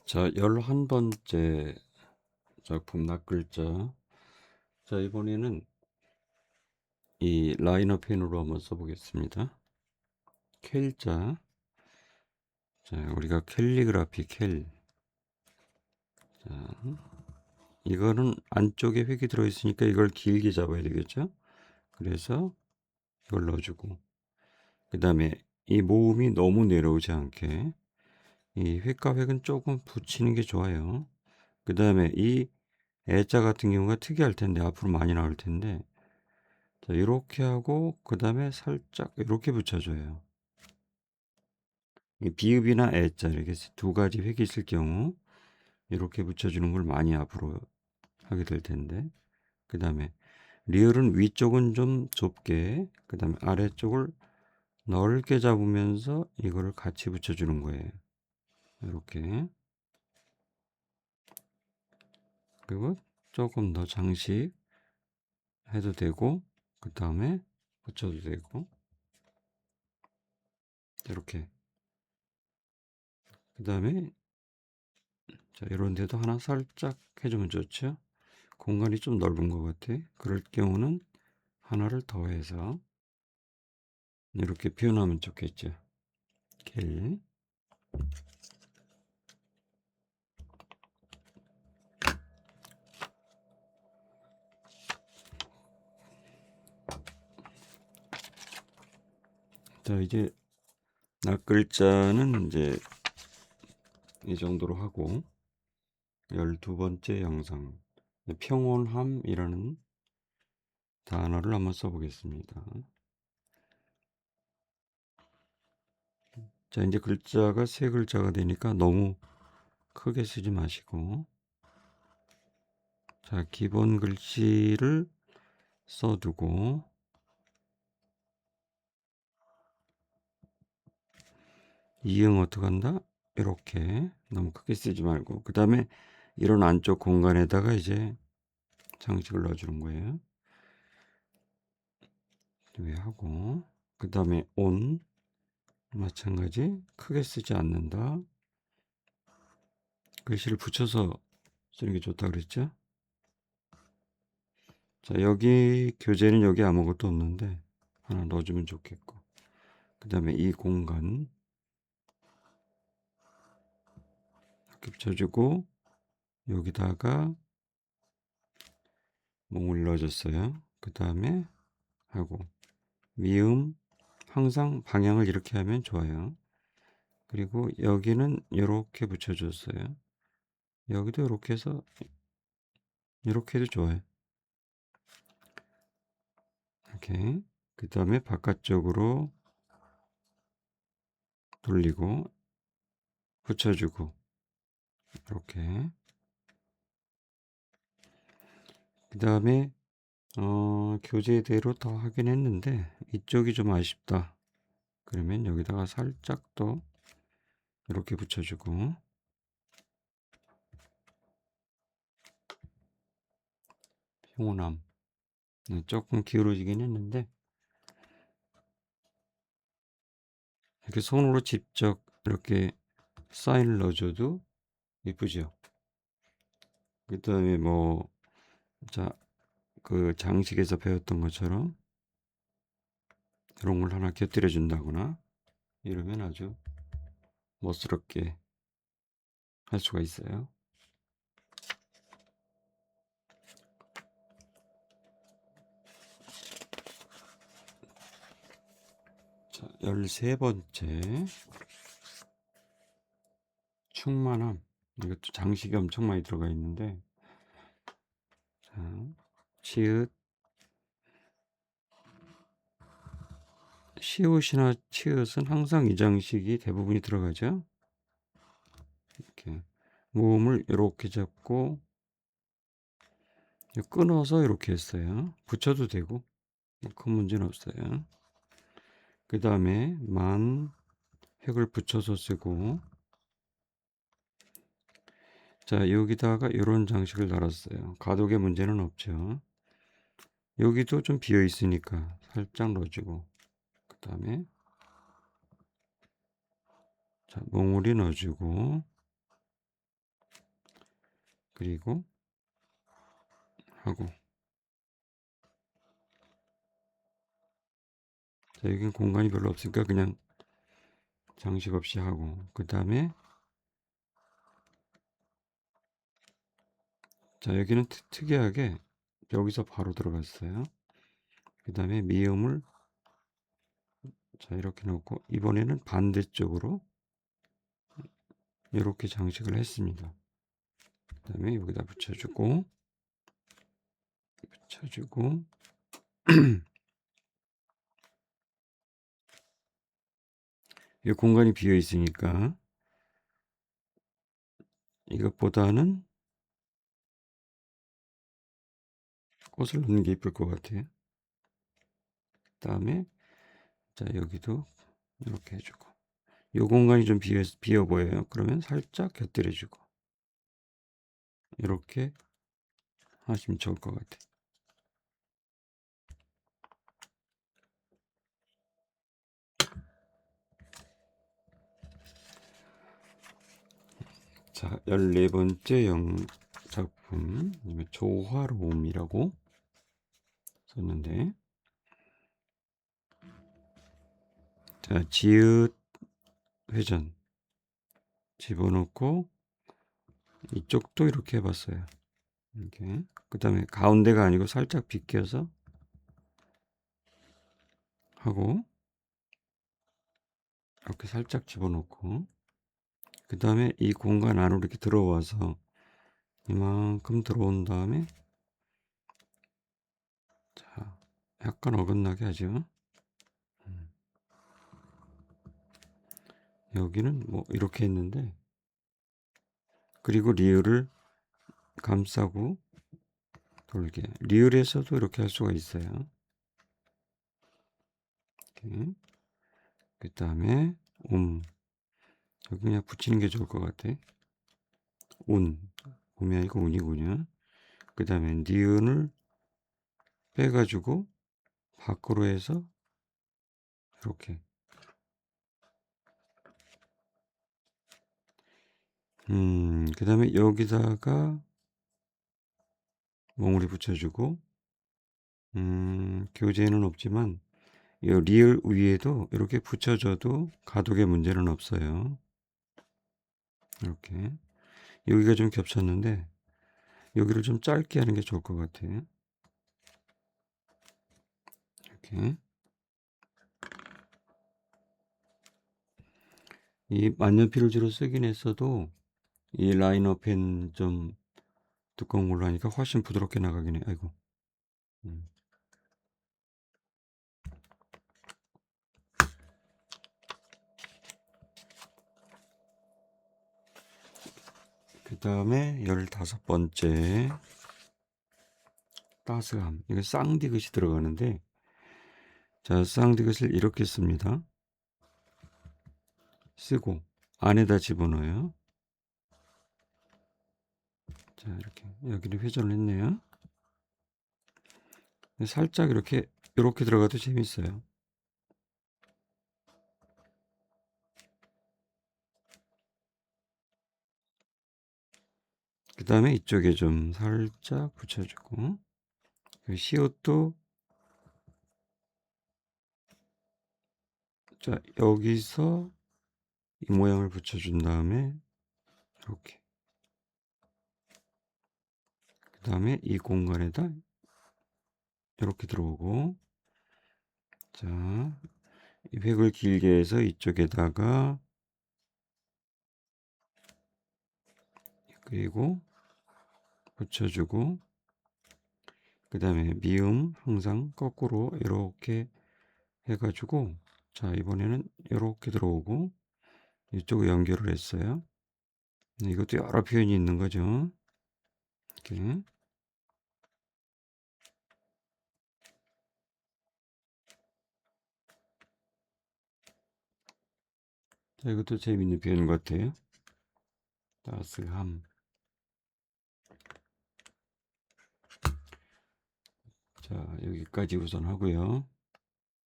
자, 11번째 작품 낯글자. 자, 이번에는 이 라이너 펜으로 한번 써보겠습니다. 캘자. 자, 우리가 캘리그라피 캘. 자, 이거는 안쪽에 획이 들어있으니까 이걸 길게 잡아야 되겠죠? 그래서 이걸 넣어주고, 그 다음에 이 모음이 너무 내려오지 않게 이 획과 획은 조금 붙이는 게 좋아요. 그 다음에 이 애자 같은 경우가 특이할 텐데 앞으로 많이 나올 텐데, 자, 이렇게 하고 그 다음에 살짝 이렇게 붙여줘요. 이 비읍이나 애자 이렇게 두 가지 획이 있을 경우 이렇게 붙여주는 걸 많이 앞으로 하게 될 텐데, 그 다음에 리을은 위쪽은 좀 좁게, 그 다음에 아래쪽을 넓게 잡으면서 이거를 같이 붙여주는 거예요. 이렇게. 그리고 조금 더 장식 해도 되고, 그 다음에 붙여도 되고, 이렇게. 그 다음에 자, 이런 데도 하나 살짝 해주면 좋죠. 공간이 좀 넓은 것 같아. 그럴 경우는 하나를 더해서 이렇게 표현하면 좋겠죠. 길. 자, 이제 낯글자는 이제 이 정도로 하고 12번째 영상 평온함이라는 단어를 한번 써보겠습니다. 자, 이제 글자가 세 글자가 되니까 너무 크게 쓰지 마시고, 자, 기본 글씨를 써두고, 이응 어떻게 한다? 이렇게 너무 크게 쓰지 말고, 그 다음에 이런 안쪽 공간에다가 이제 장식을 넣어주는 거예요. 왜 하고, 그 다음에 온 마찬가지 크게 쓰지 않는다. 글씨를 붙여서 쓰는 게 좋다 그랬죠? 자, 여기 교재는 여기 아무것도 없는데 하나 넣어주면 좋겠고, 그 다음에 이 공간 이렇게 붙여주고, 여기다가 몽을 넣어줬어요. 그 다음에 하고, 미음 항상 방향을 이렇게 하면 좋아요. 그리고 여기는 이렇게 붙여줬어요. 여기도 이렇게 해서 이렇게 해도 좋아요. 이렇게. 그 다음에 바깥쪽으로 돌리고 붙여주고, 이렇게. 그 다음에 교재대로 더 하긴 했는데 이쪽이 좀 아쉽다. 그러면 여기다가 살짝 더 이렇게 붙여주고, 평온함. 네, 조금 기울어지긴 했는데 이렇게 손으로 직접 이렇게 사인을 넣어줘도 예쁘죠. 그 다음에 뭐, 자, 그 장식에서 배웠던 것처럼 이런 걸 하나 곁들여 준다거나 이러면 아주 멋스럽게 할 수가 있어요. 자, 13번째 충만함. 이것도 장식이 엄청 많이 들어가 있는데, 자, 치읓, 시옷이나 치읓은 항상 이 장식이 대부분이 들어가죠. 이렇게 모음을 이렇게 잡고 끊어서 이렇게 했어요. 붙여도 되고 큰 문제는 없어요. 그 다음에 만 획을 붙여서 쓰고, 자, 여기다가 이런 장식을 달았어요. 가독의 문제는 없죠. 여기도 좀 비어 있으니까 살짝 넣어주고, 그 다음에 자, 몽우리 넣어주고, 그리고 하고, 자, 여기는 공간이 별로 없으니까 그냥 장식 없이 하고, 그 다음에 자, 여기는 특이하게 여기서 바로 들어갔어요. 그 다음에 미음을 자, 이렇게 놓고, 이번에는 반대쪽으로 이렇게 장식을 했습니다. 그 다음에 여기다 붙여주고, 이 공간이 비어 있으니까 이것보다는 꽃을 넣는 게 이쁠 것 같아요. 그 다음에 자, 여기도 이렇게 해주고, 이 공간이 좀 비어 보여요. 그러면 살짝 곁들여주고, 이렇게 하시면 좋을 것 같아요. 자, 14번째 작품, 조화로움이라고 썼는데, 자, 지읒 회전 집어넣고, 이쪽도 이렇게 해봤어요. 이렇게. 그 다음에 가운데가 아니고 살짝 비껴서 하고, 이렇게 살짝 집어넣고, 그 다음에 이 공간 안으로 이렇게 들어와서 이만큼 들어온 다음에, 자, 약간 어긋나게 하죠. 여기는 뭐 이렇게 했는데, 그리고 리을을 감싸고 돌게, 리을에서도 이렇게 할 수가 있어요. 이렇게. 그 다음에 여기 그냥 붙이는 게 좋을 것 같아. 음이 아니고 운이군요. 그 다음에 니은을 빼가지고 밖으로 해서 이렇게. 그 다음에 여기다가 몽우리 붙여주고, 교재에는 없지만 이 리을 위에도 이렇게 붙여줘도 가독의 문제는 없어요. 이렇게. 여기가 좀 겹쳤는데 여기를 좀 짧게 하는 게 좋을 것 같아요. 이렇게. 이 만년필을 주로 쓰긴 했어도 이 라이너 펜 좀 두꺼운 걸로 하니까 훨씬 부드럽게 나가긴 해. 아이고. 그 다음에 15번째 따스함. 이거 쌍디귿이 들어가는데, 자, 쌍디귿을 이렇게 씁니다. 쓰고 안에다 집어넣어요. 자, 이렇게 여기를 회전을 했네요. 살짝 이렇게 들어가도 재밌어요. 그 다음에 이쪽에 좀 살짝 붙여주고, 시옷도 자, 여기서 이 모양을 붙여준 다음에 이렇게, 그 다음에 이 공간에다 이렇게 들어오고, 자, 이 획을 길게 해서 이쪽에다가, 그리고 붙여주고, 그 다음에 미음 항상 거꾸로 이렇게 해가지고, 자, 이번에는 이렇게 들어오고 이쪽을 연결을 했어요. 이것도 여러 표현이 있는 거죠. 이렇게. 자, 이것도 재밌는 표현 같아요. 따스함. 자, 여기까지 우선 하고요.